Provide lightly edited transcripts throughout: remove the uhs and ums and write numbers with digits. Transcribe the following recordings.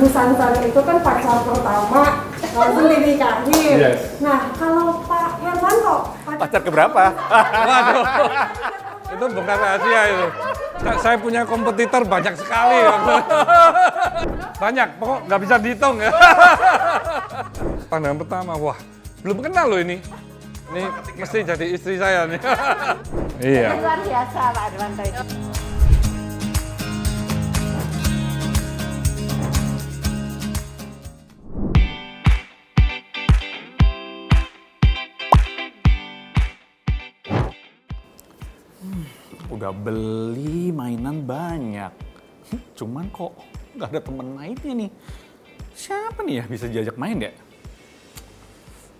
Bu Sansan itu kan pacar pertama, langsung dinikahin. Yes. Nah, kalau Pak Hermanto, Pacar keberapa? Waduh, itu bukan rahasia itu. Saya punya kompetitor banyak sekali. Banyak, pokok nggak bisa dihitung ya. Pandangan pertama, wah belum kenal loh ini. Ini mesti jadi istri saya nih. Iya. Luar biasa Pak Hermanto itu. Udah beli mainan banyak. Cuman kok nggak ada temen mainnya nih. Siapa nih ya bisa diajak main ya?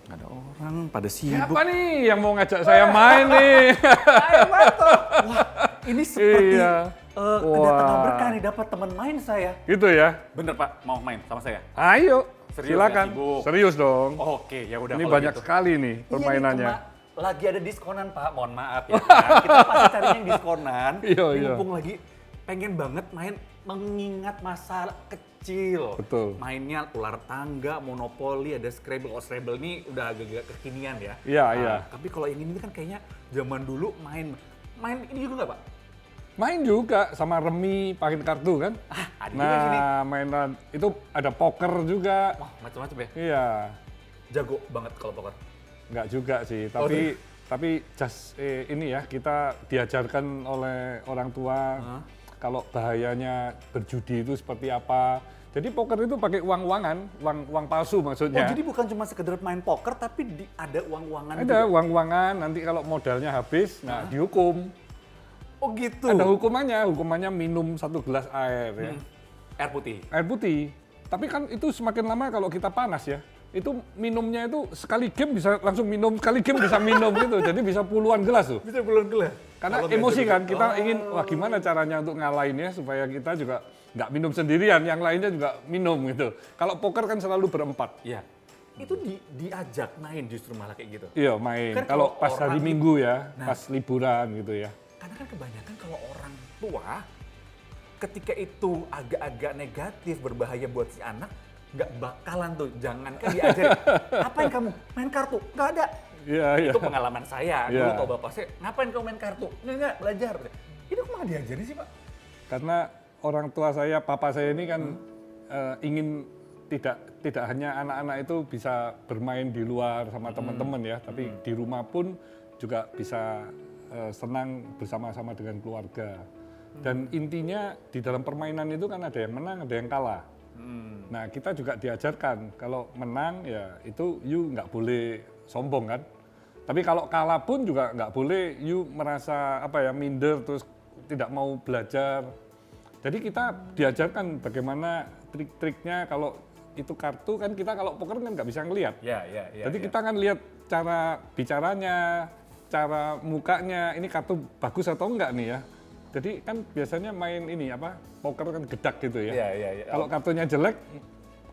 Nggak ada orang, pada sibuk. Siapa nih yang mau ngajak saya main nih? Wah, ini seperti Iya. kedatangan Wah. berkah nih dapat teman main saya. Gitu ya? Bener Pak, mau main sama saya? Ayo, Serius, silakan. nggak sibuk? Serius dong. Oke, ya udah. Ini kalau banyak gitu. sekali nih Iya, permainannya. nih, cuma lagi ada diskonan Pak, mohon maaf ya. Kan? Kita pasti carinya yang diskonan. Iya, Ini iya. mumpung lagi pengen banget main mengingat masa kecil. Betul. Mainnya ular tangga, monopoli, ada Scrabble. Oh, Scrabble ini udah agak-agak kekinian ya. Iya, Nah, iya. Tapi kalau yang ini kan kayaknya zaman dulu main ini juga nggak Pak? Main juga sama remi pakai kartu kan? Ada juga di sini. Nah, mainan itu ada poker juga. Wah, macam-macam ya. Iya, Jago banget kalau poker. nggak juga sih, Oh, tapi just ini ya kita diajarkan oleh orang tua kalau bahayanya berjudi itu seperti apa. Jadi poker itu pakai uang-uangan, uang palsu Oh, maksudnya. jadi bukan cuma sekedar main poker, tapi ada uang-uangan Ada juga? uang-uangan, nanti kalau modalnya habis, nah dihukum. Oh gitu? Ada hukumannya minum 1 gelas air ya. Air putih? Air putih. Tapi kan itu semakin lama kalau kita panas ya, itu minumnya itu sekali game bisa langsung minum, sekali game bisa minum gitu. Jadi bisa puluhan gelas tuh. Bisa belum gelas? Karena Kalau emosi nggak kan, jadi- kita ingin, wah gimana caranya untuk ngalahinnya supaya kita juga nggak minum sendirian, yang lainnya juga minum gitu. Kalau poker kan selalu berempat. Iya. Itu diajak main justru malah kayak gitu? Iya main, Kan kalau kalau pas hari orang- Minggu ya, Nah. pas liburan gitu ya. Karena kan kebanyakan kalau orang tua, ketika itu agak-agak negatif, berbahaya buat si anak, nggak bakalan tuh, jangankan diajarin. Apain kamu? Main kartu? Nggak ada. Iya, iya. Itu pengalaman saya. Dulu Iya. kalau bapak saya, ngapain kamu main kartu? Nggak, belajar. Itu kok malah diajarin sih Pak? Karena orang tua saya, papa saya ini kan ingin tidak hanya anak-anak itu bisa bermain di luar sama teman-teman ya, tapi di rumah pun juga bisa senang bersama-sama dengan keluarga. Dan intinya di dalam permainan itu kan ada yang menang, ada yang kalah. Nah kita juga diajarkan kalau menang ya itu you nggak boleh sombong kan. Tapi kalau kalah pun juga nggak boleh you merasa minder terus tidak mau belajar. Jadi kita diajarkan bagaimana trik-triknya kalau itu kartu kan kita kalau poker kan nggak bisa ngelihat. Iya. Jadi kita kan lihat cara bicaranya, cara mukanya, ini kartu bagus atau enggak nih ya. Jadi kan biasanya main ini poker kan gedak gitu ya. Iya. Kalau kartunya jelek,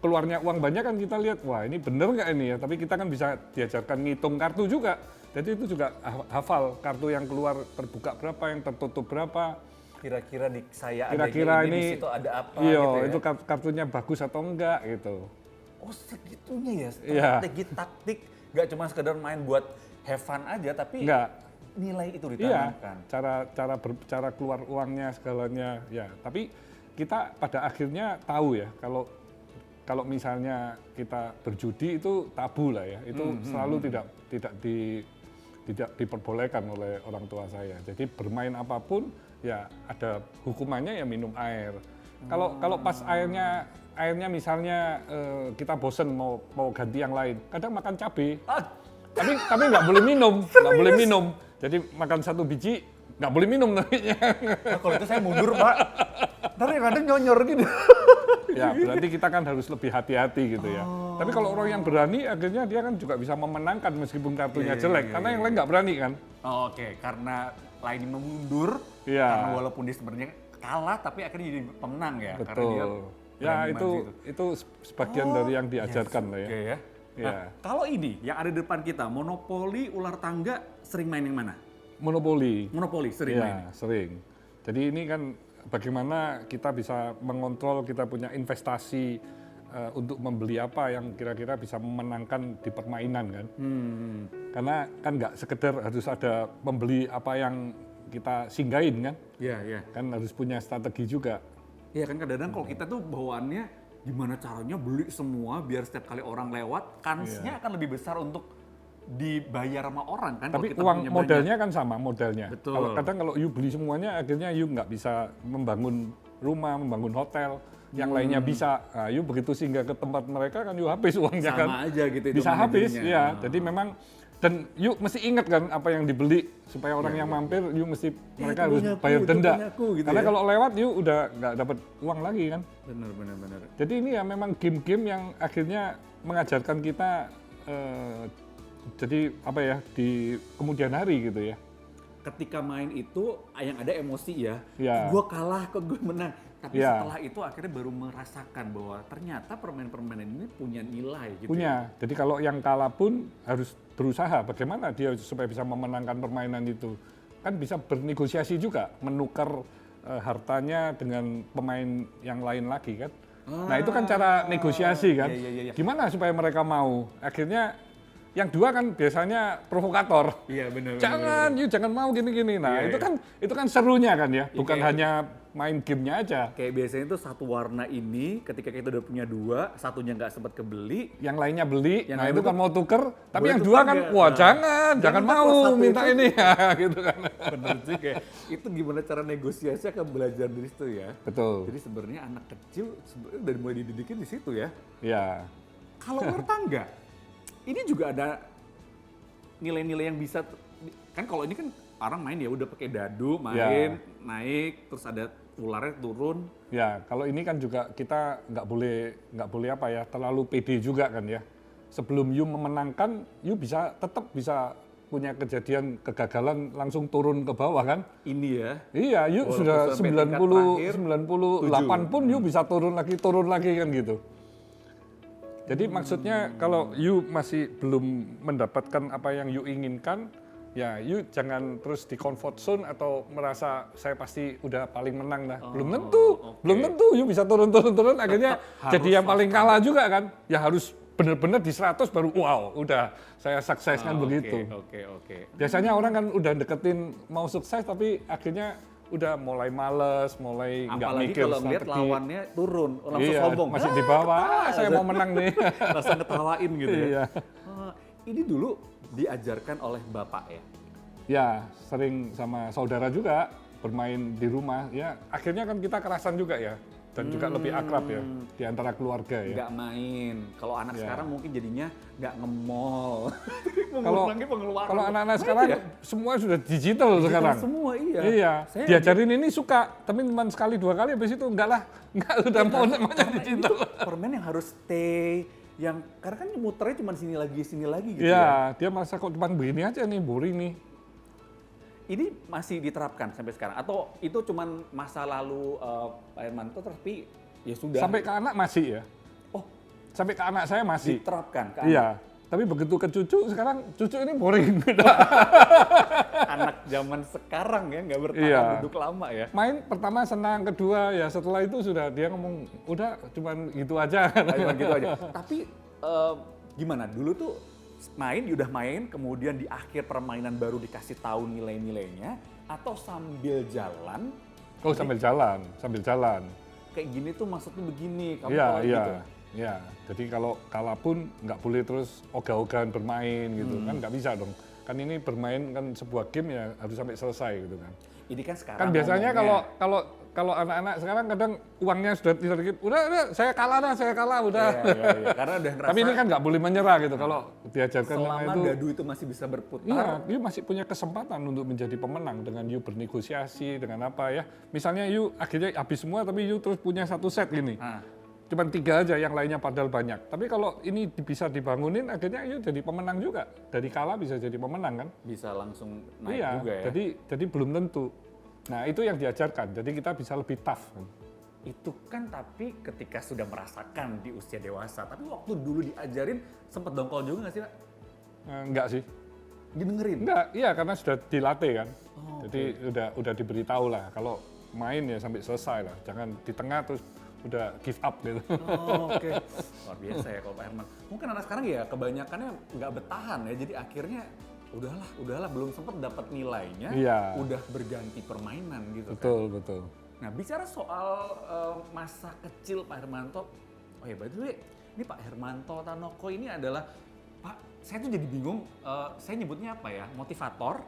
keluarnya uang banyak kan kita lihat, wah ini bener nggak ini ya. Tapi kita kan bisa diajarkan ngitung kartu juga. Jadi itu juga hafal kartu yang keluar terbuka berapa, yang tertutup berapa. Kira-kira di saya Kira-kira di ini, situ ada apa iya, gitu ya? itu kartunya bagus atau enggak gitu. Oh segitunya ya, Iya. strategi taktik, nggak cuma sekedar main buat have fun aja, tapi Enggak. nilai itu Iya, ditanamkan. cara keluar uangnya segalanya ya. Tapi kita pada akhirnya tahu ya kalau misalnya kita berjudi itu tabu lah ya. Itu selalu tidak diperbolehkan oleh orang tua saya. Jadi bermain apapun ya ada hukumannya ya minum air. Kalau pas airnya misalnya kita bosen mau ganti yang lain, kadang makan cabai. Tapi nggak boleh minum, Jadi makan 1 biji nggak boleh minum nantinya. Nah, kalau itu saya mundur Pak, ntar kadang nyonyor gitu. Ya berarti kita kan harus lebih hati-hati gitu ya. Tapi kalau orang yang berani akhirnya dia kan juga bisa memenangkan meskipun kartunya jelek, karena yang lain nggak berani kan. Oh, oke, karena lain mundur, Iya. karena walaupun dia sebenarnya kalah, tapi akhirnya jadi pemenang ya. Karena dia Betul. Ya berani maju itu sebagian dari yang diajarkan lah ya. Oke ya. Iya. Nah, kalau ini yang ada di depan kita, monopoli, ular tangga, sering main yang mana? Monopoli. Monopoli sering main. Iya, sering. Jadi ini kan bagaimana kita bisa mengontrol, kita punya investasi untuk membeli apa yang kira-kira bisa memenangkan di permainan kan. Karena kan nggak sekedar harus ada membeli apa yang kita singgahin kan. Iya. Kan harus punya strategi juga. Iya kan kadang-kadang kalau kita tuh bawaannya gimana caranya beli semua biar setiap kali orang lewat kansnya akan lebih besar untuk dibayar sama orang kan. Tapi kalau kita uang punya modalnya banyak. kan sama modalnya. Betul. Kalau kadang kalau you beli semuanya akhirnya you nggak bisa membangun rumah, membangun hotel, yang lainnya bisa. Nah, you begitu singgah ke tempat mereka kan you habis uangnya kan. Sama aja gitu Bisa habis manajernya. ya. Jadi memang dan you mesti ingat kan apa yang dibeli supaya orang yang mampir you mesti mereka itu harus punyaku, bayar itu denda. punyaku, gitu Karena ya. kalau lewat you udah nggak dapat uang lagi kan. Benar. Jadi ini ya memang game-game yang akhirnya mengajarkan kita jadi apa ya di kemudian hari gitu ya. Ketika main itu yang ada emosi ya. Ya. Gue kalah kok gue menang. Tapi Ya. setelah itu akhirnya baru merasakan bahwa ternyata permainan-permainan ini punya nilai gitu. Punya. Jadi kalau yang kalah pun harus berusaha bagaimana dia supaya bisa memenangkan permainan itu. Kan bisa bernegosiasi juga, menukar hartanya dengan pemain yang lain lagi kan. Nah itu kan cara negosiasi kan. Iya. Gimana supaya mereka mau? Akhirnya yang dua kan biasanya provokator. Iya benar. Jangan mau gini-gini. Nah Iya, itu kan serunya kan ya, bukan kayak- hanya main gamenya aja. Kayak biasanya tuh satu warna ini ketika kita udah punya dua, satunya nggak sempat kebeli. Yang lainnya beli, Yang nah lain itu kan tuh, mau tuker, tapi boleh yang tuker dua kan, nggak? wah Nah, jangan minta mau plus satu minta itu. ini ya gitu kan. Bener juga. Itu gimana cara negosiasi akan belajar dari situ ya. Betul. Jadi sebenarnya anak kecil sebenarnya dari mulai dididikin di situ ya. Ya, Kalau ular tangga, ini juga ada nilai-nilai yang bisa kan kalau ini kan orang main ya udah pakai dadu, main, naik, terus ada ularnya turun. ya kalau ini kan juga kita nggak boleh apa ya terlalu pede juga kan ya. Sebelum you memenangkan, you tetap bisa punya kejadian kegagalan langsung turun ke bawah kan. Ini ya. Iya, you Walaupun sudah sampai tingkat 98 terakhir, pun you bisa turun lagi kan gitu. Jadi maksudnya kalau you masih belum mendapatkan apa yang you inginkan, ya you jangan terus di comfort zone atau merasa saya pasti udah paling menang nah. Belum tentu you bisa turun akhirnya harus jadi yang paling kalah juga kan. Ya harus benar-benar di 100 baru wow, udah saya sukses kan begitu. Oke. Biasanya orang kan udah deketin mau sukses tapi akhirnya udah mulai males, mulai nggak Apalagi mikir kalau ngeliat strategi. lawannya turun, langsung Iya, sombong. masih di bawah, saya mau menang nih. Langsung ngetawain gitu ya. Iya. Ini dulu diajarkan oleh bapak ya? Ya, sering sama saudara juga bermain di rumah. Ya, akhirnya kan kita kerasan juga ya. Dan juga lebih akrab ya di antara keluarga ya. Nggak main. Kalau anak Ya. sekarang mungkin jadinya nggak nge-mall. Kalau Mengurangi pengeluaran. kalau anak-anak sekarang semua sudah digital sekarang. Semua iya. Iya, Saya diajarin ini suka, tapi cuma sekali 2 kali habis itu enggak lah. Enggak udah maunya digital. permen yang harus stay, yang karena kan muternya cuma sini lagi gitu ya. Iya, dia merasa kok cuma begini aja nih, boring nih. Ini masih diterapkan sampai sekarang atau itu cuma masa lalu Pak Hermanto tapi ya sudah Sampai ke anak masih ya. oh Sampai ke anak saya masih. diterapkan ke Iya. Tapi begitu ke cucu, sekarang cucu ini boring. anak zaman sekarang ya nggak bertahan Iya. duduk lama ya. Main pertama senang, kedua ya setelah itu sudah dia ngomong, udah cuman gitu aja. Cuma gitu aja. Tapi gimana dulu tuh udah main kemudian di akhir permainan baru dikasih tahu nilai-nilainya atau sambil jalan Oh sambil jalan. kayak gini tuh maksudnya begini kamu Iya, kalau iya. gitu. Ya, jadi kalau kalah pun nggak boleh terus ogah-ogahan bermain gitu kan nggak bisa dong. Kan ini bermain kan sebuah game ya harus sampai selesai gitu kan. Ini kan sekarang Kan biasanya ngomongnya- kalau anak-anak sekarang kadang uangnya sudah sedikit, udah saya kalah udah. Iya. Karena udah ngerasa Tapi ini kan nggak boleh menyerah gitu kalau diajarkan sama selama itu. dadu itu masih bisa berputar. Iya, you masih punya kesempatan untuk menjadi pemenang dengan you bernegosiasi dengan apa ya. Misalnya you akhirnya habis semua tapi you terus punya satu set gini. Nah, Cuman 3 aja yang lainnya padahal banyak. Tapi kalau ini bisa dibangunin akhirnya you jadi pemenang juga. Dari kalah bisa jadi pemenang kan. bisa langsung naik Iya, juga ya. jadi belum tentu. Nah itu yang diajarkan, jadi kita bisa lebih tough. Kan. Itu kan tapi ketika sudah merasakan di usia dewasa. Tapi waktu dulu diajarin sempet dongkol juga nggak sih Pak? Enggak sih. Didengerin? Enggak, iya karena sudah dilatih kan. Oh, Jadi udah diberitahu lah. Kalau main ya sampai selesai lah. Jangan di tengah terus udah give up gitu. Oh, oke. Luar biasa ya kalau Pak Herman. Mungkin anak sekarang ya kebanyakannya nggak bertahan ya, jadi akhirnya udahlah belum sempat dapat nilainya, Iya. udah berganti permainan gitu Betul, kan. betul. Nah bicara soal masa kecil Pak Hermanto, oh ya by the way, ini Pak Hermanto Tanoko ini adalah, Pak, saya tuh jadi bingung, saya nyebutnya apa ya, motivator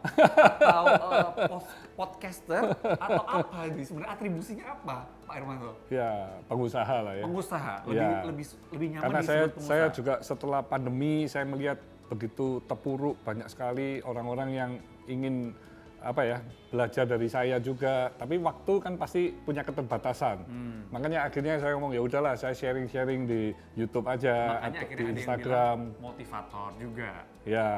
atau podcaster atau apa ini sebenarnya atribusinya apa Pak Hermanto? Ya, pengusaha lah ya. Pengusaha, Ya. lebih nyaman Karena disebut pengusaha. saya juga setelah pandemi saya melihat begitu terpuruk banyak sekali orang-orang yang ingin belajar dari saya juga, tapi waktu kan pasti punya keterbatasan. Makanya akhirnya saya ngomong ya udahlah saya sharing di YouTube aja Makanya atau akhirnya di ada yang Instagram. bilang motivator juga, Ya,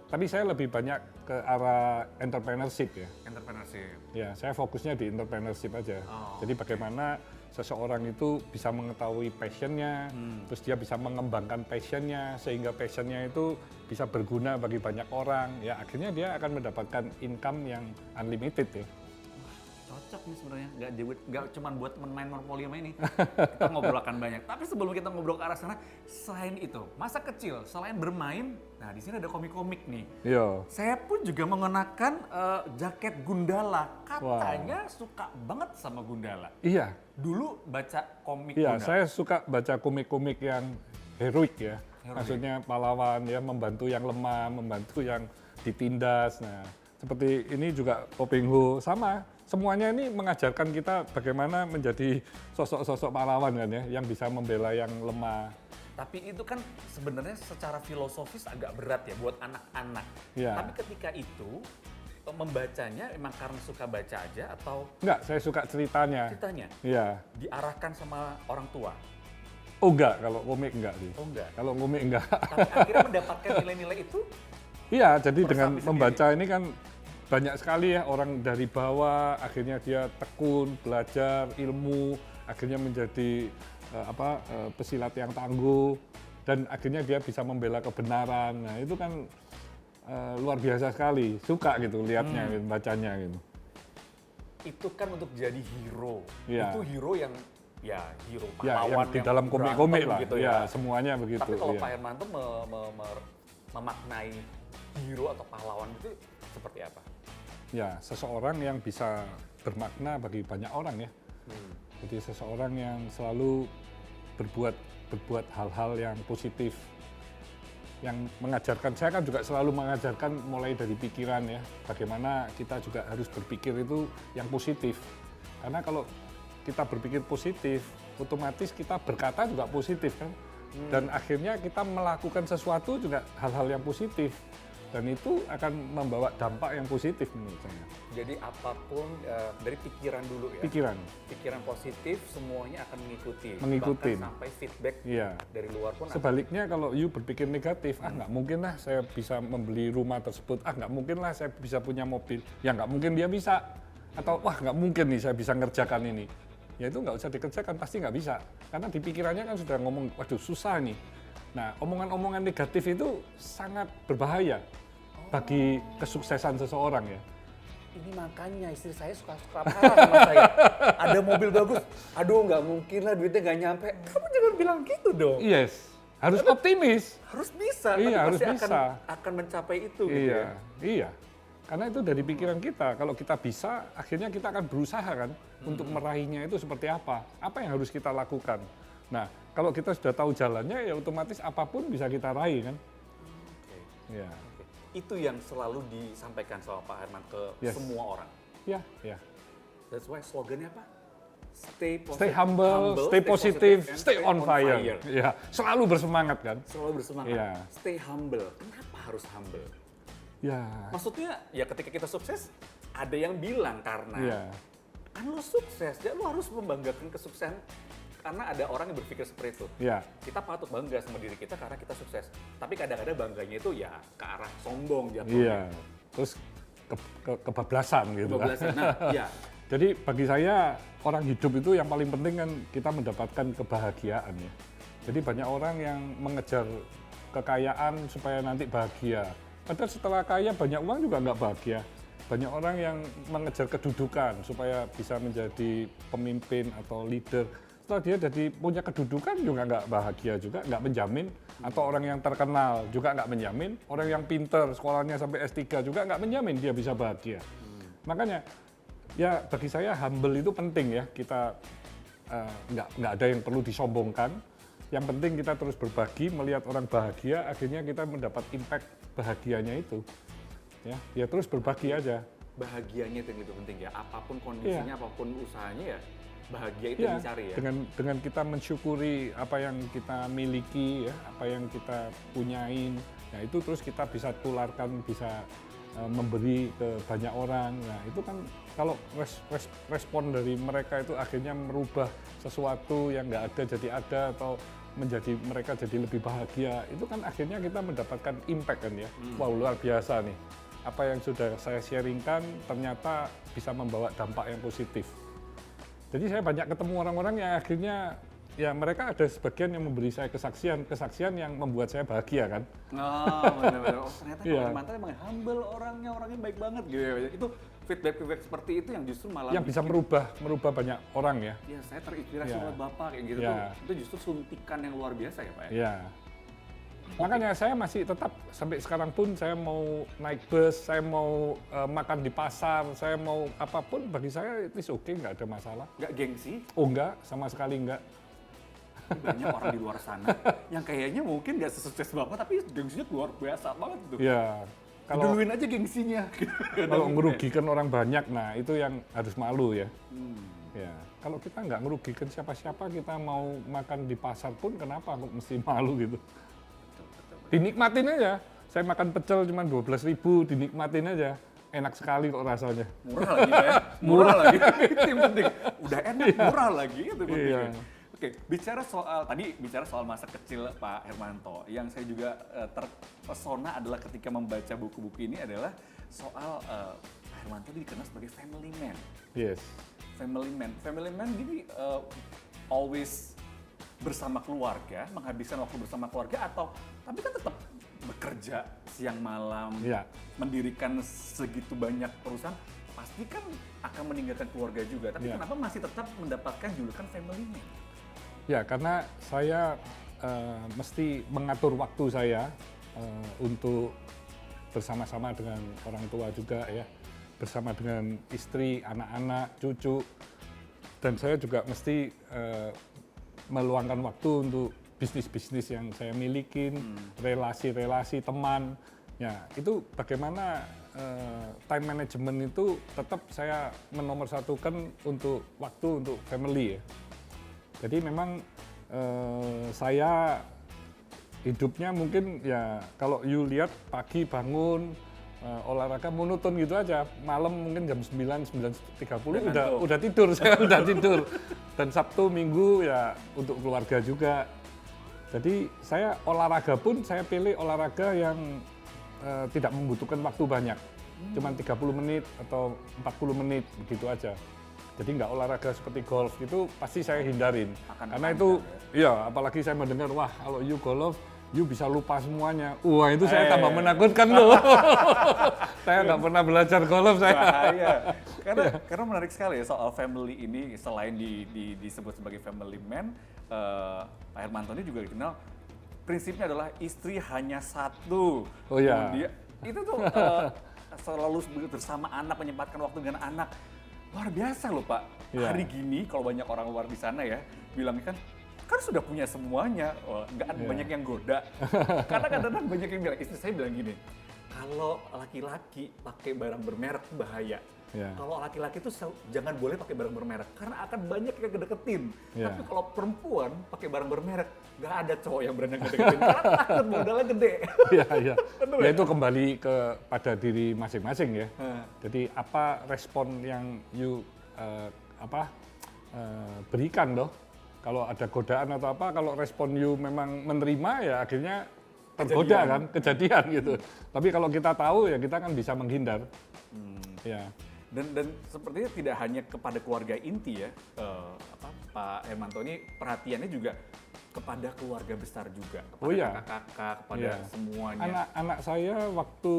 tapi saya lebih banyak ke arah entrepreneurship ya. entrepreneurship. Ya, saya fokusnya di entrepreneurship aja. Oh, Jadi bagaimana seseorang itu bisa mengetahui passionnya, terus dia bisa mengembangkan passionnya, sehingga passionnya itu bisa berguna bagi banyak orang. Ya, akhirnya dia akan mendapatkan income yang unlimited ya. Cocok nih sebenarnya, nggak cuma buat main Monopoly sama ini. Kita ngobrol akan banyak. Tapi sebelum kita ngobrol ke arah sana, selain itu, masa kecil, selain bermain, nah di sini ada komik-komik nih. Yo, Saya pun juga mengenakan jaket Gundala. Katanya suka banget sama Gundala. iya, Dulu baca komik iya, Gundala. saya suka baca komik-komik yang heroik ya. Heroik. Maksudnya pahlawan ya, membantu yang lemah, membantu yang ditindas. Nah, seperti ini juga Poping Ho sama. Semuanya ini mengajarkan kita bagaimana menjadi sosok-sosok pahlawan kan ya, yang bisa membela yang lemah. Tapi itu kan sebenarnya secara filosofis agak berat ya buat anak-anak. Iya. Tapi ketika itu membacanya emang karena suka baca aja atau Enggak, saya suka ceritanya. ceritanya Iya. diarahkan sama orang tua? Oh enggak, kalau komik enggak sih. Oh enggak. Kalau komik enggak. Tapi akhirnya mendapatkan nilai-nilai itu. Iya, jadi dengan Meresapi membaca ini kan banyak sekali ya orang dari bawah, akhirnya dia tekun, belajar ilmu, akhirnya menjadi pesilat yang tangguh, dan akhirnya dia bisa membela kebenaran. Nah itu kan luar biasa sekali, suka gitu lihatnya, gitu, bacanya gitu. Itu kan untuk jadi hero. Iya. Itu hero yang ya hero Ya, pahlawan yang di dalam komik-komik lah, gitu ya semuanya begitu. Tapi kalau ya. Pak Hermanto memaknai hero atau pahlawan itu seperti apa? Ya, seseorang yang bisa bermakna bagi banyak orang ya. Jadi seseorang yang selalu berbuat hal-hal yang positif, yang mengajarkan. Saya kan juga selalu mengajarkan mulai dari pikiran ya, bagaimana kita juga harus berpikir itu yang positif. Karena kalau kita berpikir positif, otomatis kita berkata juga positif kan. Dan akhirnya kita melakukan sesuatu juga hal-hal yang positif. Dan itu akan membawa dampak yang positif menurut saya. Jadi apapun dari pikiran dulu ya. Pikiran Positif semuanya akan mengikuti. Mengikuti. Bahkan sampai feedback Iya. dari luar pun. Sebaliknya kalau you berpikir negatif, nggak mungkin lah saya bisa membeli rumah tersebut, nggak mungkin lah saya bisa punya mobil, ya nggak mungkin dia bisa. Atau wah nggak mungkin nih saya bisa ngerjakan ini. Ya itu nggak usah dikerjakan, pasti nggak bisa. Karena di pikirannya kan sudah ngomong, waduh susah nih. Nah omongan-omongan negatif itu sangat berbahaya bagi kesuksesan seseorang ya. Ini makanya istri saya suka-suka marah sama saya. Ada mobil bagus, aduh nggak mungkin lah duitnya nggak nyampe. Kamu jangan bilang gitu dong. Yes, harus optimis. Harus bisa, Iya, nanti harus pasti bisa. akan mencapai itu. Gitu Iya, ya. iya. Karena itu dari pikiran kita. Kalau kita bisa, akhirnya kita akan berusaha kan untuk meraihnya itu seperti apa. Apa yang harus kita lakukan. Nah, kalau kita sudah tahu jalannya, ya otomatis apapun bisa kita raih kan. Oke. Iya, Oke. Itu yang selalu disampaikan sama Pak Herman ke Yes. semua orang. iya, iya. That's why slogannya apa? Stay Humble, stay positive, and stay on fire. Iya, selalu bersemangat kan. Selalu bersemangat. Iya. Stay humble. Kenapa harus humble? Ya, Maksudnya ya ketika kita sukses, ada yang bilang karena iya. kan lo sukses, ya lo harus membanggakan kesuksesan karena ada orang yang berpikir seperti itu. Iya, Kita patut bangga sama diri kita karena kita sukses. Tapi kadang-kadang bangganya itu ya ke arah sombong jatuhnya. iya. Terus kebablasan gitu kan. Kebablasan. Nah, ya. Jadi bagi saya orang hidup itu yang paling penting kan kita mendapatkan kebahagiaan ya. Jadi banyak orang yang mengejar kekayaan supaya nanti bahagia. Padahal setelah kaya banyak uang juga nggak bahagia. banyak orang yang mengejar kedudukan supaya bisa menjadi pemimpin atau leader. Setelah dia jadi punya kedudukan juga nggak bahagia juga, nggak menjamin. Atau orang yang terkenal juga nggak menjamin. Orang yang pinter, sekolahnya sampai S3 juga nggak menjamin dia bisa bahagia. Makanya ya bagi saya humble itu penting ya. Kita nggak ada yang perlu disombongkan. Yang penting kita terus berbagi, melihat orang bahagia, akhirnya kita mendapat impact bahagianya itu. Ya, dia terus berbagi aja. Bahagianya itu yang lebih penting ya. Apapun kondisinya, apapun usahanya ya, bahagia itu Ya, yang dicari ya. dengan kita mensyukuri apa yang kita miliki, ya, apa yang kita punyain, ya itu terus kita bisa tularkan, bisa memberi ke banyak orang. Nah itu kan kalau respon dari mereka itu akhirnya merubah sesuatu yang nggak ada jadi ada atau menjadi mereka jadi lebih bahagia, itu kan akhirnya kita mendapatkan impact kan ya. Wow, luar biasa nih. Apa yang sudah saya sharingkan ternyata bisa membawa dampak yang positif. Jadi saya banyak ketemu orang-orang yang akhirnya ya mereka ada sebagian yang memberi saya kesaksian yang membuat saya bahagia kan. Oh, benar-benar. Oh, ternyata Iya. kalau mantan emang humble orangnya baik banget gitu ya. Itu feedback seperti itu yang justru malah Yang bisa merubah banyak orang ya. Ya, saya terinspirasi Iya. buat Bapak kayak gitu Iya. tuh. Itu justru suntikan yang luar biasa ya, Pak ya. Ya. Makanya saya masih tetap sampai sekarang pun saya mau naik bus, saya mau makan di pasar, saya mau apapun bagi saya itu oke, nggak ada masalah. Nggak gengsi, Oh enggak, sama sekali enggak. banyak orang di luar sana yang kayaknya mungkin nggak sesukses Bapak tapi gengsinya luar biasa banget tuh. Ya. Kalau Duluin aja gengsinya. kalau merugikan orang banyak, nah itu yang harus malu ya. Ya. Kalau kita nggak merugikan siapa-siapa, kita mau makan di pasar pun kenapa kok mesti malu gitu. Dinikmatin aja. Saya makan pecel cuma 12.000, dinikmatin aja. Enak sekali kok rasanya. Murah lagi Pak ya. Murah lagi. Itu yang penting. Udah enak, murah lagi itu penting. Iya. Oke, bicara soal masa kecil Pak Hermanto, yang saya juga terpesona adalah ketika membaca buku-buku ini adalah soal Pak Hermanto ini dikenal sebagai family man. Yes. Family man jadi always bersama keluarga, menghabiskan waktu bersama keluarga atau tapi kan tetap bekerja siang malam, Iya. mendirikan segitu banyak perusahaan, pasti kan akan meninggalkan keluarga juga. Tapi Iya. kenapa masih tetap mendapatkan julukan family man? Ya, karena saya mesti mengatur waktu saya untuk bersama-sama dengan orang tua juga ya, bersama dengan istri, anak-anak, cucu, dan saya juga mesti meluangkan waktu untuk bisnis-bisnis yang saya milikin, relasi-relasi teman. Ya, itu bagaimana time management itu tetap saya menomorsatukan untuk waktu untuk family ya. Jadi memang saya hidupnya mungkin ya kalau you lihat pagi bangun olahraga monoton gitu aja, malam mungkin jam 9:30 udah tidur saya udah tidur. Dan Sabtu Minggu ya untuk keluarga juga. Jadi saya olahraga pun saya pilih olahraga yang tidak membutuhkan waktu banyak. Cuman 30 menit atau 40 menit begitu aja. Jadi nggak olahraga seperti golf itu pasti saya hindarin. Karena itu, ya apalagi saya mendengar, wah kalau you golf, you bisa lupa semuanya. Wah itu saya tambah menakutkan loh. Saya nggak pernah belajar golf saya. Bahaya. Karena menarik sekali ya soal family ini, selain disebut sebagai family man, Pak Hermanto ini juga dikenal prinsipnya adalah istri hanya satu. Oh iya. Kemudian, itu tuh selalu bersama anak, menyempatkan waktu dengan anak. Luar biasa loh Pak. Iya. Hari gini kalau banyak orang luar di sana ya bilang kan sudah punya semuanya, nggak ada banyak yang goda. Karena kadang-kadang banyak yang bilang, istri saya bilang gini, kalau laki-laki pakai barang bermerek bahaya. Iya. Kalau laki-laki tuh jangan boleh pakai barang bermerek karena akan banyak yang kedeketin. Iya. Tapi kalau perempuan pakai barang bermerek, nggak ada cowok yang berani kedeketin karena takut modalnya gede. Iya, iya. Ya itu kembali pada diri masing-masing ya. Jadi apa respon yang you berikan loh. Kalau ada godaan atau apa, kalau respon you memang menerima ya akhirnya tergoda kan, kejadian gitu. Tapi kalau kita tahu ya kita kan bisa menghindar. Ya. Dan sepertinya tidak hanya kepada keluarga inti ya, Pak Hermanto ini perhatiannya juga kepada keluarga besar juga, kepada Oh iya. kakak-kakak, kepada Iya. semuanya. Anak-anak saya waktu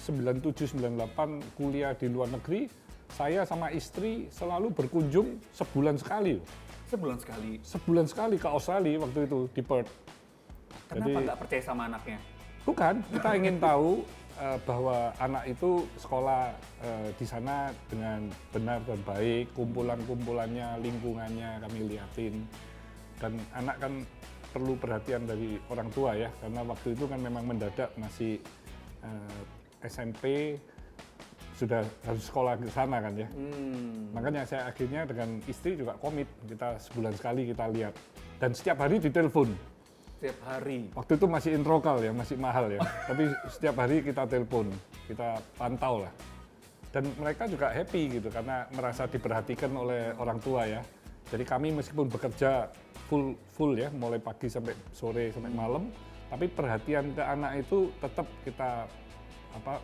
97-98 kuliah di luar negeri, saya sama istri selalu berkunjung sebulan sekali. Sebulan sekali. Sebulan sekali ke Australia waktu itu di Perth. Kenapa Jadi- nggak percaya sama anaknya? Bukan, kita ingin tahu bahwa anak itu sekolah di sana dengan benar dan baik, kumpulan-kumpulannya, lingkungannya kami liatin. Dan anak kan perlu perhatian dari orang tua ya, karena waktu itu kan memang mendadak masih SMP, sudah harus sekolah ke sana kan ya. Makanya saya akhirnya dengan istri juga komit, kita sebulan sekali kita lihat. Dan setiap hari ditelepon. Setiap hari. Waktu itu masih introkal ya, masih mahal ya. Tapi setiap hari kita telepon, kita pantau lah. Dan mereka juga happy gitu karena merasa diperhatikan oleh orang tua ya. Jadi kami meskipun bekerja full ya, mulai pagi sampai sore sampai malam, tapi perhatian ke anak itu tetap kita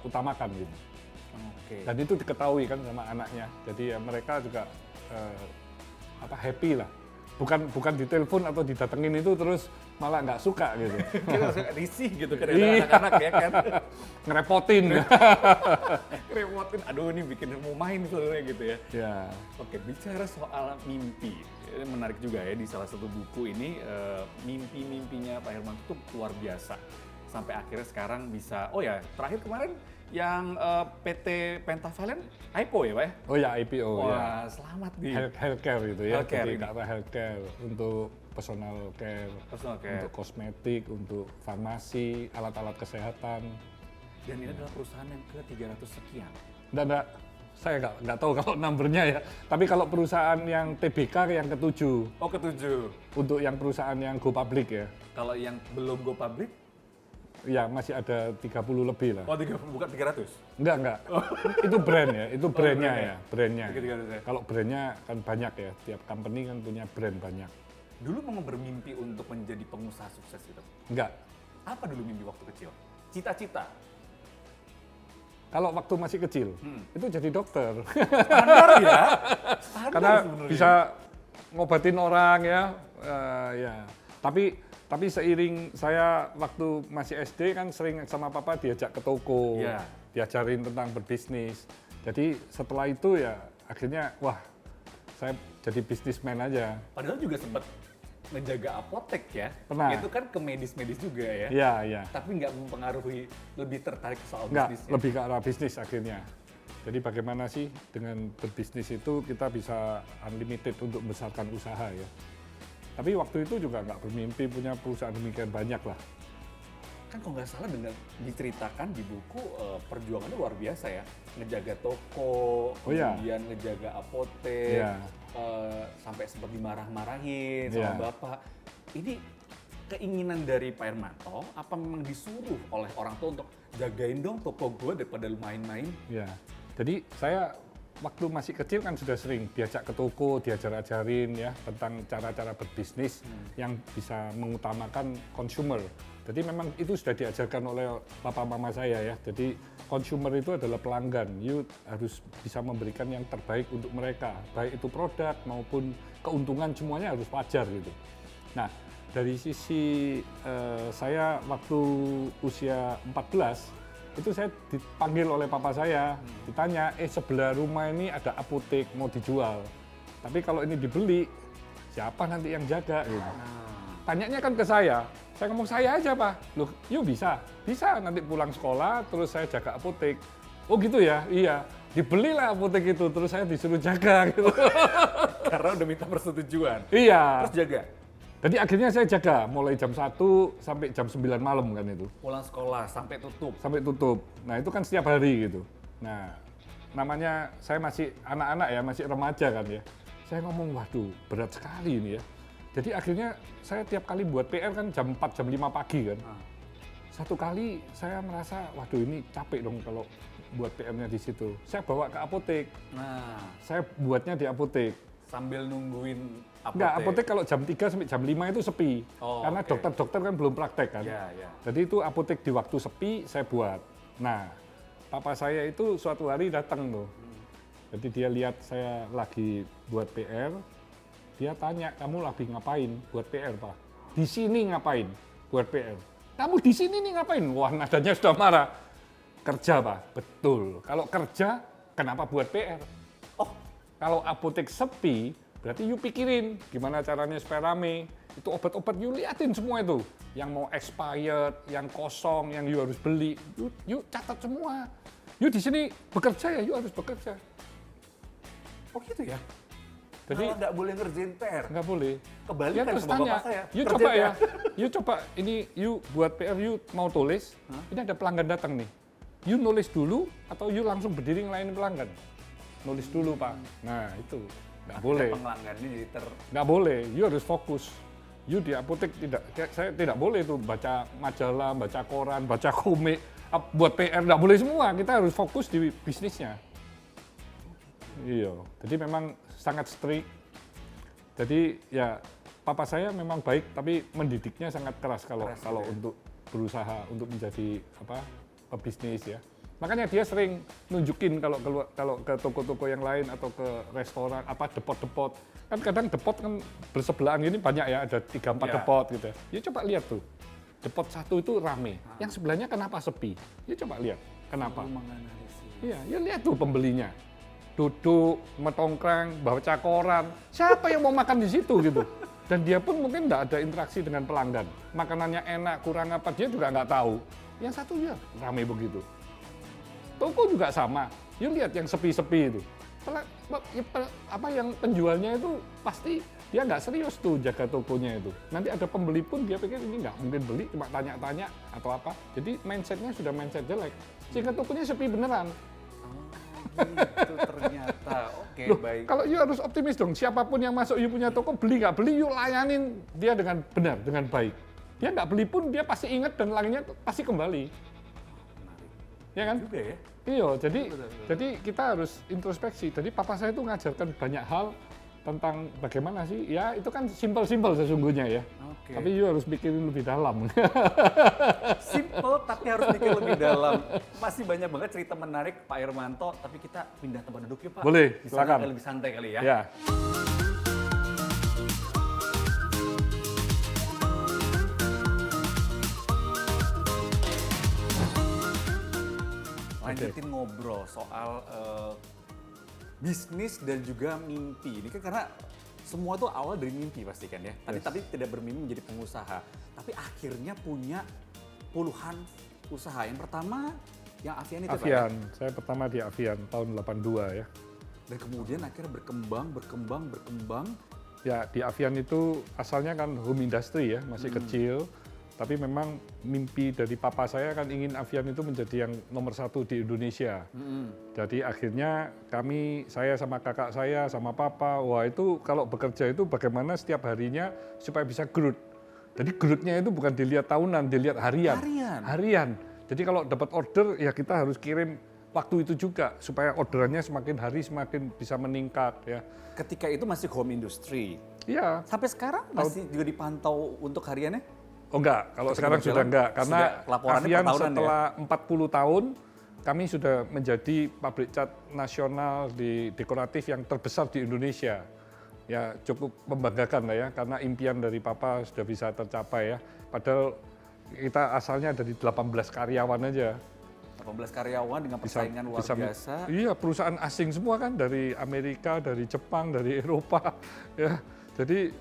utamakan gitu. Oke. Dan itu diketahui kan sama anaknya. Jadi ya mereka juga happy lah. Bukan ditelepon atau didatengin itu terus malah nggak suka gitu. Kita langsung risih gitu kan Iya. anak-anak ya kan. Ngerepotin. Repotin, aduh ini bikin mau main sebenarnya gitu ya. Ya. Oke, bicara soal mimpi, ini menarik juga ya di salah satu buku ini mimpi-mimpinya Pak Herman itu luar biasa. Sampai akhirnya sekarang bisa, oh ya terakhir kemarin yang PT Pentavalent IPO ya Pak ya? Oh ya IPO ya. Wah selamat di Healthcare itu ya. Healthcare Jadi ini. ke arah healthcare untuk personal care, Personal care. untuk kosmetik, untuk farmasi, alat-alat kesehatan. Dan ini adalah perusahaan yang ke-300 sekian. Enggak, saya nggak tahu kalau numbernya ya. Tapi kalau perusahaan yang TBK yang ke-7, Oh ke-7. untuk yang perusahaan yang go public ya. Kalau yang belum go public, Ya masih ada 30 lebih lah. oh bukan 300? Enggak. Itu brand ya, itu brandnya brand ya, brandnya. Tiga-tiga ya. Kalau brandnya kan banyak ya, tiap company kan punya brand banyak. Dulu mau bermimpi untuk menjadi pengusaha sukses gitu. Enggak. Apa dulu mimpi waktu kecil? Cita-cita? Kalau waktu masih kecil, itu jadi dokter. Standar ya? Standar Karena sebenarnya. bisa ngobatin orang ya. Ya. Tapi seiring saya waktu masih SD kan sering sama papa diajak ke toko, Iya. diajarin tentang berbisnis. Jadi setelah itu ya akhirnya wah saya jadi bisnismen aja. Padahal juga sempat ngejaga apotek ya. Pernah. Itu kan ke medis-medis juga ya. Iya. Tapi nggak mempengaruhi, lebih tertarik soal Enggak, bisnisnya. lebih ke arah bisnis akhirnya. Jadi bagaimana sih dengan berbisnis itu kita bisa unlimited untuk membesarkan usaha ya. Tapi waktu itu juga nggak bermimpi punya perusahaan demikian banyak lah. Kan kalau nggak salah dengan diceritakan di buku perjuangannya luar biasa ya. Ngejaga toko, Oh, iya. kemudian ngejaga apotek, Iya. sampai sempat dimarah-marahin Iya. sama bapak. Ini keinginan dari Pak Hermanto, apa memang disuruh oleh orang tua untuk jagain dong toko gue daripada lu main-main? Ya, jadi saya waktu masih kecil kan sudah sering diajak ke toko, diajar-ajarin ya tentang cara-cara berbisnis yang bisa mengutamakan consumer. Jadi memang itu sudah diajarkan oleh papa mama saya ya. Jadi consumer itu adalah pelanggan. You harus bisa memberikan yang terbaik untuk mereka. Baik itu produk maupun keuntungan semuanya harus wajar gitu. Nah, dari sisi saya waktu usia 14 itu saya dipanggil oleh papa saya, ditanya, sebelah rumah ini ada apotek mau dijual. Tapi kalau ini dibeli, siapa nanti yang jaga gitu. Tanyanya kan ke saya ngomong saya aja Pak. Loh, yuk bisa nanti pulang sekolah terus saya jaga apotek. Oh gitu ya, iya. Dibelilah apotek itu terus saya disuruh jaga gitu. Karena udah minta persetujuan. Iya. Terus jaga. Jadi akhirnya saya jaga mulai jam 1 sampai jam 9 malam kan itu. Pulang sekolah sampai tutup. Sampai tutup. Nah itu kan setiap hari gitu. Nah namanya saya masih anak-anak ya, masih remaja kan ya. Saya ngomong waduh berat sekali ini ya. Jadi akhirnya saya tiap kali buat PR kan jam 4, jam 5 pagi kan. Satu kali saya merasa waduh ini capek dong kalau buat PR-nya di situ. Saya bawa ke apotek. Nah, Saya buatnya di apotek. sambil nungguin apotek. Enggak, apotek kalau jam 3 sampai jam 5 itu sepi. Oh, Karena oke. dokter-dokter kan belum praktek kan. Ya. Jadi itu apotek di waktu sepi saya buat. Nah, papa saya itu suatu hari datang tuh. Jadi dia lihat saya lagi buat PR, dia tanya, kamu lagi ngapain buat PR Pak? di sini ngapain? Buat PR. Kamu di sini nih ngapain? Wah, nadanya sudah marah. Kerja, Pak. Betul. Kalau kerja, kenapa buat PR? Oh, kalau apotek sepi, berarti you pikirin gimana caranya supaya rame. Itu obat-obat you liatin semua itu. Yang mau expired, yang kosong, yang you harus beli. You catat semua. You di sini bekerja ya, you harus bekerja. Oh gitu ya? Jadi Malah nggak boleh ngerjain PR. nggak boleh. Kebalik Ya kan terus sama tanya, bapak saya. you Kerja coba PR. ya, you coba ini you buat PR you mau tulis, ini ada pelanggan datang nih. You nulis dulu atau you langsung berdiri ngelayanin pelanggan? Nulis dulu Pak. Nah itu nggak boleh, Pelanggannya jadi nggak boleh. You harus fokus. You di apotek tidak, saya tidak boleh tuh baca majalah, baca koran, baca komik, buat PR nggak boleh semua. Kita harus fokus di bisnisnya. Iya, jadi memang sangat strict. Jadi ya papa saya memang baik, tapi mendidiknya sangat keras kalau untuk berusaha untuk menjadi pebisnis ya. Makanya dia sering nunjukin kalau ke toko-toko yang lain atau ke restoran depot-depot. Kan kadang depot kan bersebelahan gini banyak ya, ada 3-4 Ya. depot gitu. Ya coba lihat tuh. Depot satu itu rame, yang sebelahnya kenapa sepi? Ya coba lihat kenapa. Iya, ya lihat tuh pembelinya. Duduk, metongkrang, baca koran. Siapa yang mau makan di situ gitu? Dan dia pun mungkin nggak ada interaksi dengan pelanggan. Makanannya enak, kurang apa, dia juga nggak tahu. Yang satu ya ramai begitu. Toko juga sama. You lihat yang sepi-sepi itu. Yang penjualnya itu pasti dia nggak serius tuh jaga tokonya itu. Nanti ada pembeli pun dia pikir ini nggak mungkin beli, cuma tanya-tanya atau apa. Jadi mindsetnya sudah mindset jelek. Sehingga tokonya sepi beneran. Itu ternyata. Oke, Loh, baik. kalau you harus optimis dong, siapapun yang masuk you punya toko, beli nggak beli, you layanin dia dengan benar, dengan baik. Dia nggak beli pun dia pasti ingat dan lainnya pasti kembali. Ya kan? Juga ya. Iya, jadi kita harus introspeksi. Jadi papa saya itu ngajarkan banyak hal tentang bagaimana sih, ya itu kan simpel-simpel sesungguhnya ya. Oke. Tapi you harus pikirin lebih dalam. Simple tapi harus mikir lebih dalam. Masih banyak banget cerita menarik Pak Irmanto, tapi kita pindah tempat duduk yuk Pak. Boleh, Di sana silakan. agak lebih santai kali ya. Ya. Lanjutin ngobrol soal bisnis dan juga mimpi. Ini kan karena semua itu awal dari mimpi pasti kan ya. Yes. Tapi tidak bermimpi menjadi pengusaha. Tapi akhirnya punya puluhan usaha. Yang pertama yang Avian itu Pak, ya? Avian, saya pertama di Avian tahun 82 ya. Dan kemudian akhirnya berkembang. Ya di Avian itu asalnya kan home industry ya, masih kecil. Tapi memang mimpi dari papa saya kan ingin Avian itu menjadi yang nomor 1 di Indonesia. Jadi akhirnya saya sama kakak saya, sama papa, wah itu kalau bekerja itu bagaimana setiap harinya supaya bisa growth. Jadi growth-nya itu bukan dilihat tahunan, dilihat harian. Harian. Jadi kalau dapat order ya kita harus kirim waktu itu juga supaya orderannya semakin hari semakin bisa meningkat ya. Ketika itu masih home industry. Iya. Sampai sekarang masih juga dipantau untuk hariannya? Oh enggak, kalau sekarang sudah enggak. Karena sudah laporannya Avian per tahunan setelah 40 tahun, kami sudah menjadi pabrik cat nasional di dekoratif yang terbesar di Indonesia. Ya cukup membanggakan lah ya, karena impian dari Papa sudah bisa tercapai ya. Padahal kita asalnya dari 18 karyawan aja. 18 karyawan dengan persaingan luar biasa. Iya, perusahaan asing semua kan, dari Amerika, dari Jepang, dari Eropa. Ya, jadi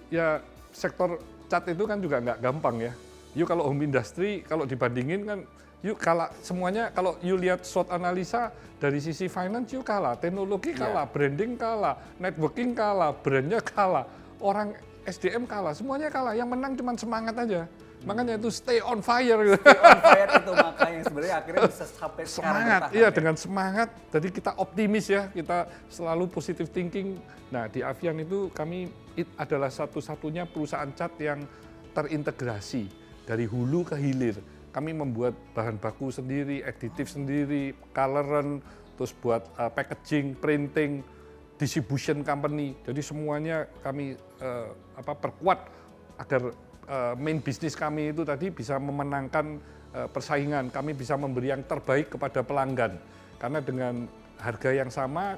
ya sektor cat itu kan juga nggak gampang ya. You kalau home industry, kalau dibandingin kan, you kalah semuanya. Kalau you lihat SWOT analisa dari sisi finance, you kalah. Teknologi kalah, branding kalah, networking kalah, brandnya kalah, orang SDM kalah, semuanya kalah. Yang menang cuma semangat aja. Makanya itu stay on fire. On fire itu makanya sebenarnya akhirnya bisa sampai sekarang Semangat, bertahan, iya ya. dengan semangat. Jadi kita optimis ya, kita selalu positive thinking. Nah di Avian itu kami adalah satu-satunya perusahaan cat yang terintegrasi dari hulu ke hilir. Kami membuat bahan baku sendiri, aditif sendiri, coloran, terus buat packaging, printing, distribution company. Jadi semuanya kami perkuat agar main bisnis kami itu tadi bisa memenangkan persaingan. Kami bisa memberi yang terbaik kepada pelanggan. Karena dengan harga yang sama,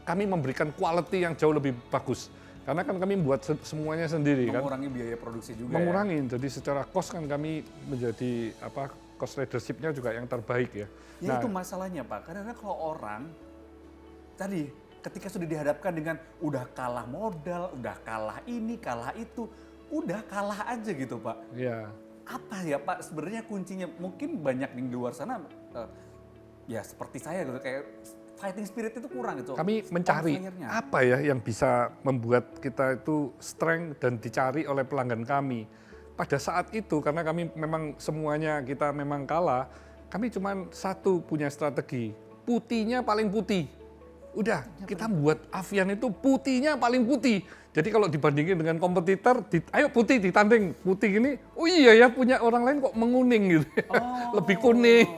kami memberikan quality yang jauh lebih bagus. Karena kan kami buat semuanya sendiri kan. Mengurangi biaya produksi juga. Mengurangi, jadi secara cost kan kami menjadi cost leadership-nya juga yang terbaik ya. Ya itu masalahnya Pak, karena kalau orang tadi ketika sudah dihadapkan dengan udah kalah modal, udah kalah ini, kalah itu, udah kalah aja gitu Pak. Iya. Apa ya Pak sebenarnya kuncinya? Mungkin banyak di luar sana ya seperti saya gitu, kayak fighting spirit itu kurang gitu. Kami mencari apa ya yang bisa membuat kita itu strength dan dicari oleh pelanggan kami. Pada saat itu karena kami memang semuanya kita memang kalah, kami cuma satu punya strategi, putihnya paling putih. Udah, kita buat Avian itu putihnya paling putih. Jadi kalau dibandingin dengan kompetitor, ayo putih ditanding, putih gini, oh iya ya punya orang lain kok menguning gitu. Lebih kuning.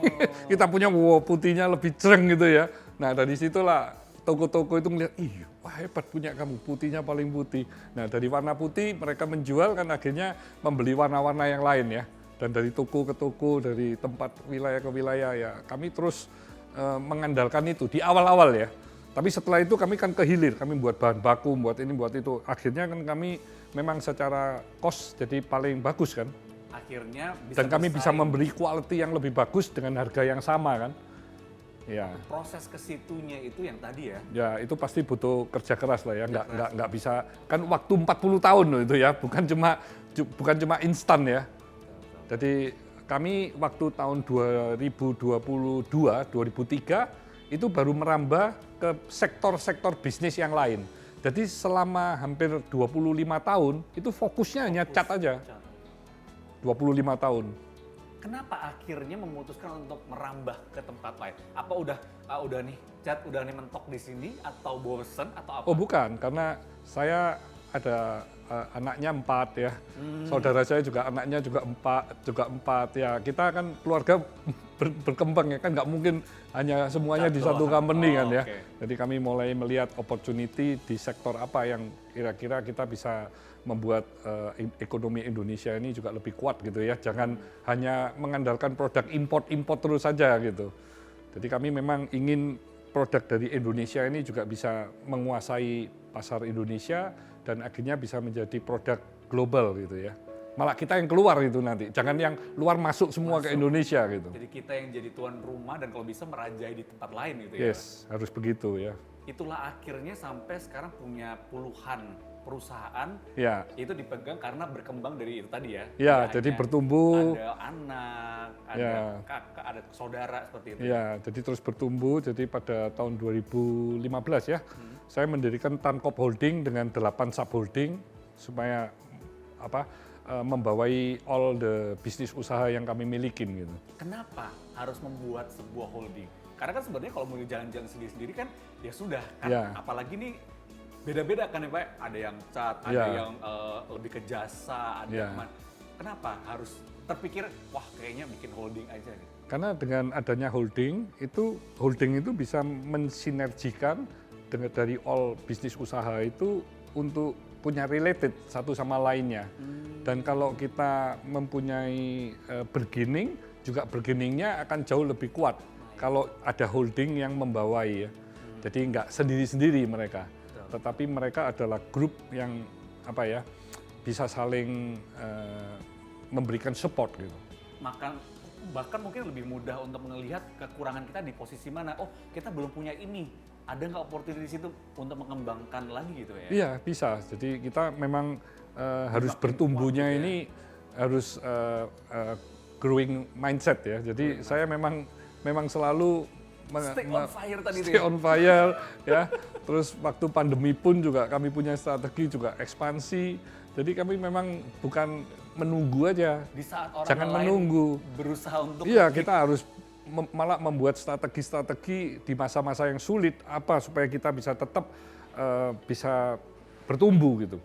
Kita punya putihnya lebih cereng gitu ya. Nah dari situlah toko-toko itu melihat, ih wah hebat punya kamu, putihnya paling putih. Nah dari warna putih mereka menjual kan akhirnya membeli warna-warna yang lain ya. Dan dari toko ke toko, dari tempat wilayah ke wilayah ya kami terus mengandalkan itu di awal-awal ya. Tapi setelah itu kami kan kehilir, kami buat bahan baku, buat ini, buat itu. Akhirnya kan kami memang secara cost jadi paling bagus kan. Akhirnya bisa dan kami bisa memberi quality yang lebih bagus dengan harga yang sama kan. Ya. Proses ke situnya itu yang tadi ya. Ya itu pasti butuh kerja keras lah ya, nggak bisa kan waktu 40 tahun loh itu ya, bukan cuma instan ya. Jadi kami waktu tahun 2022, 2003 itu baru merambah ke sektor-sektor bisnis yang lain. Jadi selama hampir 25 tahun itu fokusnya hanya cat aja. 25 tahun. Kenapa akhirnya memutuskan untuk merambah ke tempat lain? Apa udah nih cat udah nih mentok di sini atau bosen atau apa? Oh bukan, karena saya ada anaknya 4 ya, saudara saya juga anaknya juga 4 ya. Kita kan keluarga berkembang ya kan, nggak mungkin hanya semuanya di satu company kan ya. Jadi kami mulai melihat opportunity di sektor apa yang kira-kira kita bisa membuat ekonomi Indonesia ini juga lebih kuat gitu ya. Jangan hanya mengandalkan produk import terus saja gitu. Jadi kami memang ingin produk dari Indonesia ini juga bisa menguasai pasar Indonesia dan akhirnya bisa menjadi produk global gitu ya. Malah kita yang keluar itu nanti, jangan yang luar masuk semua ke Indonesia gitu. Jadi kita yang jadi tuan rumah dan kalau bisa merajai di tempat lain gitu ya. Yes, harus begitu ya. Itulah akhirnya sampai sekarang punya puluhan perusahaan ya. Itu dipegang karena berkembang dari itu tadi ya. Ya, jadi bertumbuh. Ada anak, ada kakak, ada saudara seperti itu. Ya, jadi terus bertumbuh. Jadi pada tahun 2015 ya, saya mendirikan Tankop Holding dengan 8 subholding supaya membawai all the bisnis usaha yang kami milikin gitu. Kenapa harus membuat sebuah holding? Karena kan sebenarnya kalau mau jalan-jalan sendiri-sendiri kan ya sudah kan. Apalagi nih beda-beda kan ya Pak, ada yang cat, ada yang lebih ke jasa, ada yang kenapa harus terpikir wah kayaknya bikin holding aja gitu? Karena dengan adanya holding itu bisa mensinergikan dengan dari all bisnis usaha itu untuk punya related satu sama lainnya. Dan kalau kita mempunyai bargaining, juga bargainingnya akan jauh lebih kuat kalau ada holding yang membawai ya. Jadi nggak sendiri-sendiri mereka. Tetapi mereka adalah grup yang bisa saling memberikan support gitu. Bahkan mungkin lebih mudah untuk melihat kekurangan kita di posisi mana. Oh, kita belum punya ini. Ada nggak opportunity di situ untuk mengembangkan lagi gitu ya? Iya, bisa. Jadi kita memang harus bertumbuhnya ini harus growing mindset ya. Jadi saya memang selalu stay on fire tadi stay on fire ya. Terus waktu pandemi pun juga kami punya strategi juga ekspansi. Jadi kami memang bukan menunggu aja. Di saat orang jangan lain menunggu. Berusaha untuk iya, kita harus malah membuat strategi-strategi di masa-masa yang sulit supaya kita bisa tetap bisa bertumbuh gitu.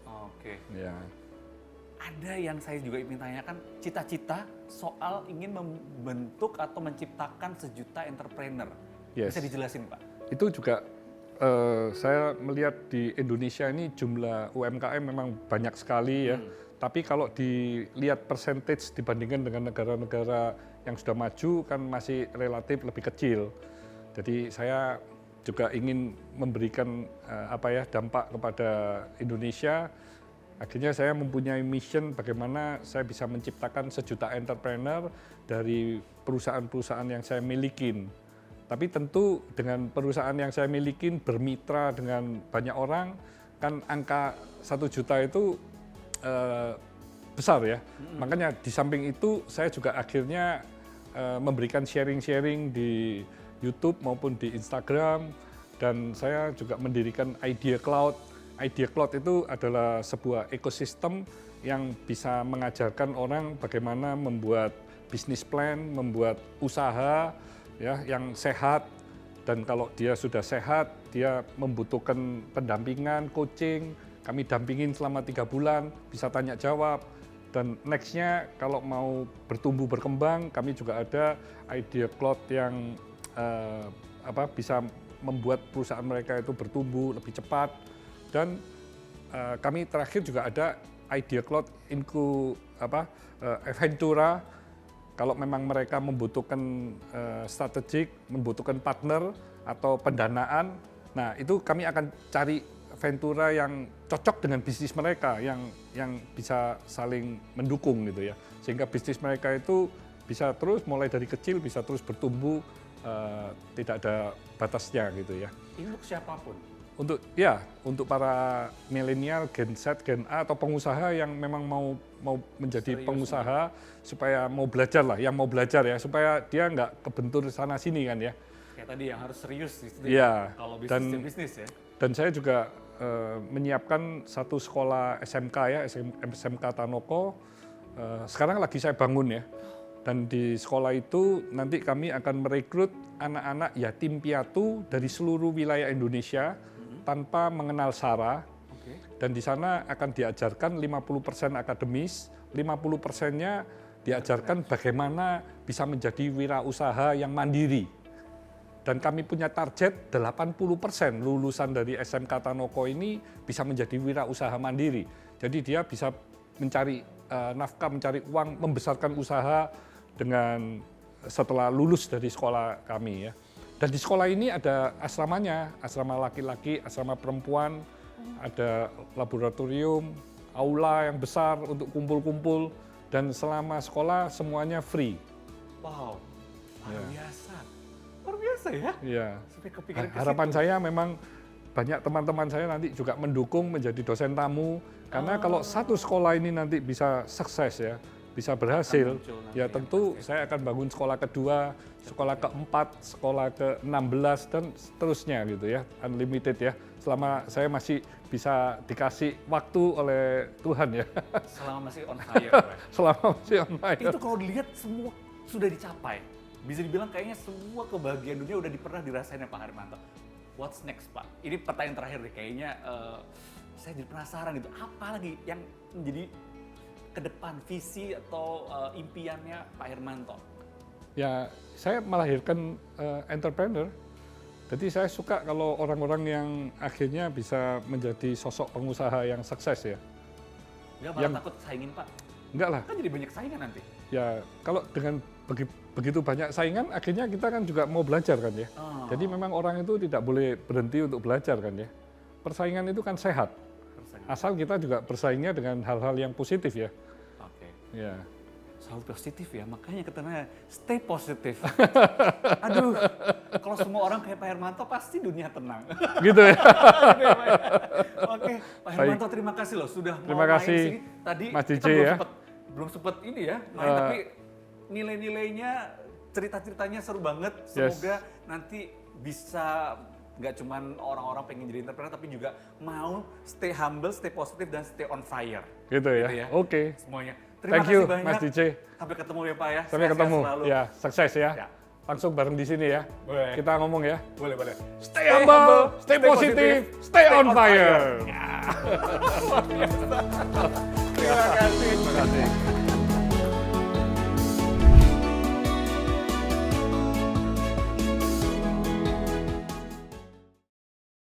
Oke. Ya. Ada yang saya juga ingin tanyakan, cita-cita soal ingin membentuk atau menciptakan sejuta entrepreneur. Bisa dijelasin Pak? Itu juga saya melihat di Indonesia ini jumlah UMKM memang banyak sekali ya. Tapi kalau dilihat percentage dibandingkan dengan negara-negara yang sudah maju kan masih relatif lebih kecil. Jadi saya juga ingin memberikan dampak kepada Indonesia. Akhirnya saya mempunyai mission bagaimana saya bisa menciptakan sejuta entrepreneur dari perusahaan-perusahaan yang saya milikin. Tapi tentu dengan perusahaan yang saya milikin bermitra dengan banyak orang, kan angka 1 juta itu besar ya. Makanya di samping itu saya juga akhirnya memberikan sharing-sharing di YouTube maupun di Instagram, dan saya juga mendirikan Idea Cloud. Idea Cloud itu adalah sebuah ekosistem yang bisa mengajarkan orang bagaimana membuat bisnis plan, membuat usaha ya yang sehat, dan kalau dia sudah sehat, dia membutuhkan pendampingan, coaching, kami dampingin selama 3 bulan, bisa tanya jawab. Dan nextnya kalau mau bertumbuh berkembang, kami juga ada Idea Cloud yang bisa membuat perusahaan mereka itu bertumbuh lebih cepat. Dan kami terakhir juga ada Idea Cloud Ventura. Kalau memang mereka membutuhkan strategik, membutuhkan partner atau pendanaan, nah itu kami akan cari Ventura yang cocok dengan bisnis mereka, yang bisa saling mendukung gitu ya, sehingga bisnis mereka itu bisa terus mulai dari kecil bisa terus bertumbuh, tidak ada batasnya gitu ya. Ini untuk siapapun? Untuk para milenial, Gen Z, Gen A atau pengusaha yang memang mau menjadi serius pengusaha supaya mau belajar lah, yang mau belajar ya, supaya dia nggak kebentur sana sini kan ya. Kayak tadi yang harus serius di situ. Iya. Kalau bisnis bisnis ya. Dan saya juga menyiapkan satu sekolah SMK ya, SMK Tanoko. Sekarang lagi saya bangun ya. Dan di sekolah itu nanti kami akan merekrut anak-anak yatim piatu dari seluruh wilayah Indonesia tanpa mengenal SARA. Dan di sana akan diajarkan 50% akademis, 50%-nya diajarkan bagaimana bisa menjadi wirausaha yang mandiri. Dan kami punya target 80% lulusan dari SMK Tanoko ini bisa menjadi wirausaha mandiri. Jadi dia bisa mencari nafkah, mencari uang, membesarkan usaha dengan setelah lulus dari sekolah kami ya. Dan di sekolah ini ada asramanya, asrama laki-laki, asrama perempuan, ada laboratorium, aula yang besar untuk kumpul-kumpul, dan selama sekolah semuanya free. Wow, luar biasa. Luar biasa ya? Iya. Sampai kepikiran ke Harapan situ. saya memang banyak teman-teman saya nanti juga mendukung menjadi dosen tamu, karena kalau satu sekolah ini nanti bisa sukses ya, bisa berhasil, muncul nanti ya yang tentu saya akan bangun sekolah kedua, sekolah keempat, sekolah ke-16 dan seterusnya gitu ya, unlimited ya, selama saya masih bisa dikasih waktu oleh Tuhan ya. Selama masih on fire. Pak. Selama masih on fire. Itu kalau dilihat semua sudah dicapai. Bisa dibilang kayaknya semua kebahagiaan dunia udah pernah dirasain ya Pak Hermanto. What's next Pak? Ini pertanyaan terakhir deh, kayaknya saya jadi penasaran gitu. Apa lagi yang menjadi ke depan visi atau impiannya Pak Hermanto? Ya, saya melahirkan entrepreneur. Jadi saya suka kalau orang-orang yang akhirnya bisa menjadi sosok pengusaha yang sukses ya. Enggak malah takut saingin Pak? Enggak lah. Kan jadi banyak saingan nanti. Ya, kalau dengan begitu banyak saingan, akhirnya kita kan juga mau belajar kan ya. Oh. Jadi memang orang itu tidak boleh berhenti untuk belajar kan ya. Persaingan itu kan sehat. Asal kita juga bersaingnya dengan hal-hal yang positif ya. Oke. Ya. Selalu positif ya, makanya katanya stay positif. Aduh, kalau semua orang kayak Pak Hermanto pasti dunia tenang. Gitu ya. Oke, Pak Hermanto terima kasih loh sudah mau Terima main kasih, sini. Tadi Mas kita DJ ya. belum sempet ini ya, main, tapi nilai-nilainya, cerita-ceritanya seru banget. Semoga nanti bisa nggak cuman orang-orang pengen jadi entrepreneur, tapi juga mau stay humble, stay positif, dan stay on fire. Gitu ya. Oke. Semuanya. Terima Thank kasih you, banyak. Mas DJ. Sampai ketemu ya Pak ya. Sampai Sehat-sehat ketemu. selalu. Ya, sukses ya. Ya. Langsung bareng di sini ya. Boleh. Kita ngomong ya. Boleh, boleh. Stay humble, stay positive, stay on fire. Terima kasih. Terima kasih.